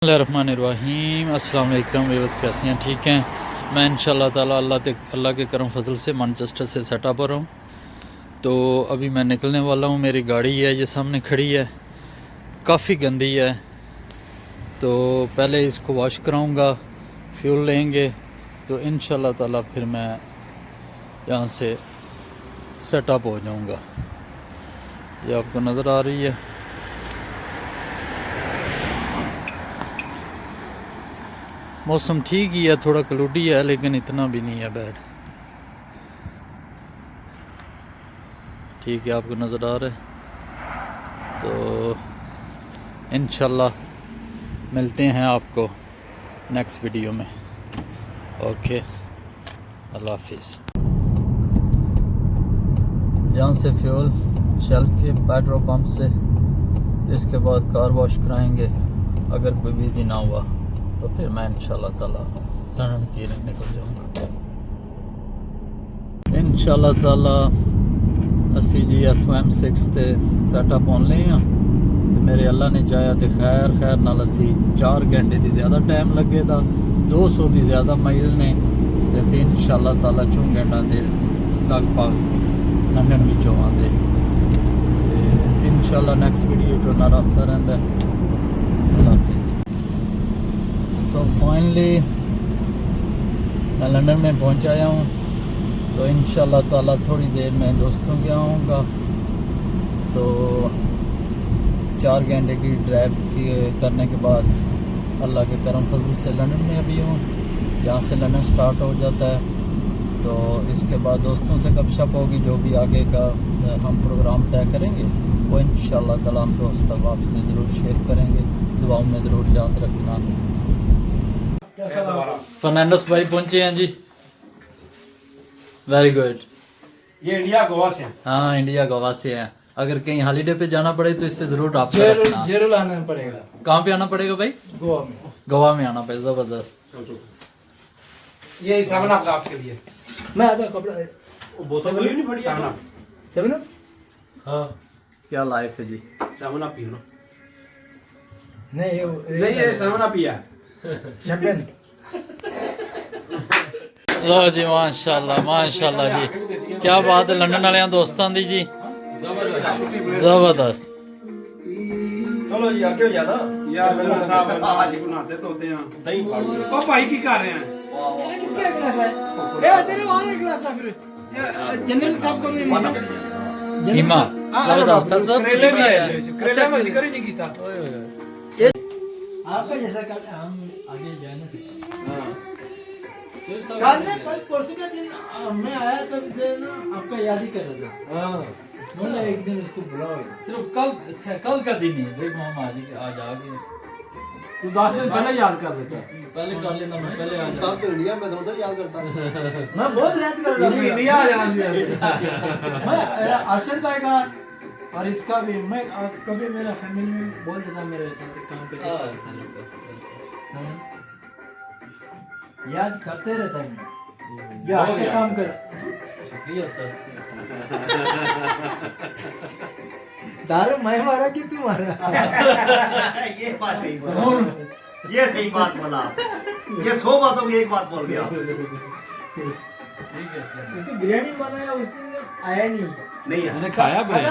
बिस्मिल्लाहिर्रहमानिर्रहीम अस्सलाम वालेकुम व्यूअर्स, कैसे हैं? ठीक हैं। मैं इंशाल्लाह ताला अल्लाह के करम फजल से मैनचेस्टर से सेटअप हो रहा हूँ। तो अभी मैं निकलने वाला हूँ। मेरी गाड़ी है ये सामने खड़ी है, काफ़ी गंदी है। तो पहले इसको वॉश कराऊँगा, फ्यूल लेंगे, तो इंशाल्लाह ताला फिर मैं यहाँ से सेटअप हो जाऊँगा। ये आपको नज़र आ रही है। मौसम ठीक ही है, थोड़ा क्लूडी है लेकिन इतना भी नहीं है बैड। ठीक है, आपको नज़र आ रहा है। तो इंशाल्लाह मिलते हैं आपको नेक्स्ट वीडियो में। ओके, अल्लाह हाफिज़। यहाँ से फ्यूल शेल के पेट्रोल पंप से, तो इसके बाद कार वॉश कराएंगे। अगर कोई बिजी ना हुआ तो फिर मैं इंशाल्लाह ताला लंदन की निकल जाऊँगा। इंशाल्लाह ताला असी जी FM6 ते सेटअप होने हैं। तो मेरे अल्लाह ने चाहा तो खैर नाल असी 4 घंटे की ज़्यादा टाइम लगेगा, 200 की ज़्यादा माइल ने। जैसे इंशाल्लाह ताला 4 घंटा के लगभग लंदन विचों आते। इंशाल्लाह नेक्स्ट वीडियो तो ना रब्ता रहता है। अल्लाह हाफिज़। सो फाइनली मैं लंदन में पहुंच आया हूँ। तो इंशाल्लाह ताला थोड़ी देर में दोस्तों के आऊँगा। तो 4 घंटे की ड्राइव करने के बाद अल्लाह के करम फजल से लंदन में अभी हूँ। यहाँ से लंदन स्टार्ट हो जाता है। तो इसके बाद दोस्तों से गपशप होगी, जो भी आगे का हम प्रोग्राम तय करेंगे वो इंशाल्लाह ताला हम दोस्त अब आपसे ज़रूर शेयर करेंगे। दुआओं में ज़रूर याद रखना। फर्नांडस भाई पहुंचे हैं जी, वेरी गुड। ये इंडिया गोवा से हैं। हाँ, इंडिया गोवा से हैं। अगर कहीं हॉलीडे पे जाना पड़े तो इससे जरूर रब्ता रखना। जरूर आना पड़ेगा। कहाँ पे आना पड़ेगा भाई? गोवा में। गोवा में आना पड़ेगा। जबरदस्त। ये 7 अप आपके लिए। मैं आधा कपड़ा वो बोतल भी नहीं पड़ी है। 7 अप। हाँ, क्या लाइफ है जी। 7 अप पियो ना। नहीं ये 7 अप पिया। चैंपियन। लो जी, माशाल्लाह जी, क्या बात है लंदन वाले दोस्तों दी जी, जबरदस्त। चलो जी आगे हो जाना। यार लल्ला साहब आज को नहाते धोते हैं, दही फाड़ लो। ओ भाई की कर रहे हैं? ये किसका गिलास है? ए तेरे वाला गिलास है फिर। जनरल साहब को नहीं मिला। हीमा जबरदस्त। सब करेले भी है। करेले में जिक्र ही नहीं कीता। आपका जैसा कल हम आगे जा नहीं सकते। कल परसों का दिन मैं आया तब से ना आपका याद ही कर रहा था। बोला एक दिन उसको बुलाओ। सिर्फ कल, अच्छा कल का दिन ही भाई, हम आज आ गए। तू 10 दिन पहले याद कर लेता। पहले कर लेना, मैं पहले आ तब तो इंडिया में उधर याद करता। मैं बहुत याद कर रहा था। इंडिया आ जाना। मैं अर्शद भाई का और इसका भी मैं कभी मेरा फैमिली में बहुत ज्यादा मेरे साथ काम करता है। याद करते रहता है। मैं ये अच्छा काम कर। शुक्रिया सर। दारू मैं मारा कि तू मारा? ये बात सही बोला। ये सही बात बोला। ये 100 बातों की एक बात बोल गया। उसको बिरयानी बनाया उस दिन आया नहीं। नहीं है। मैंने खाया भी नहीं।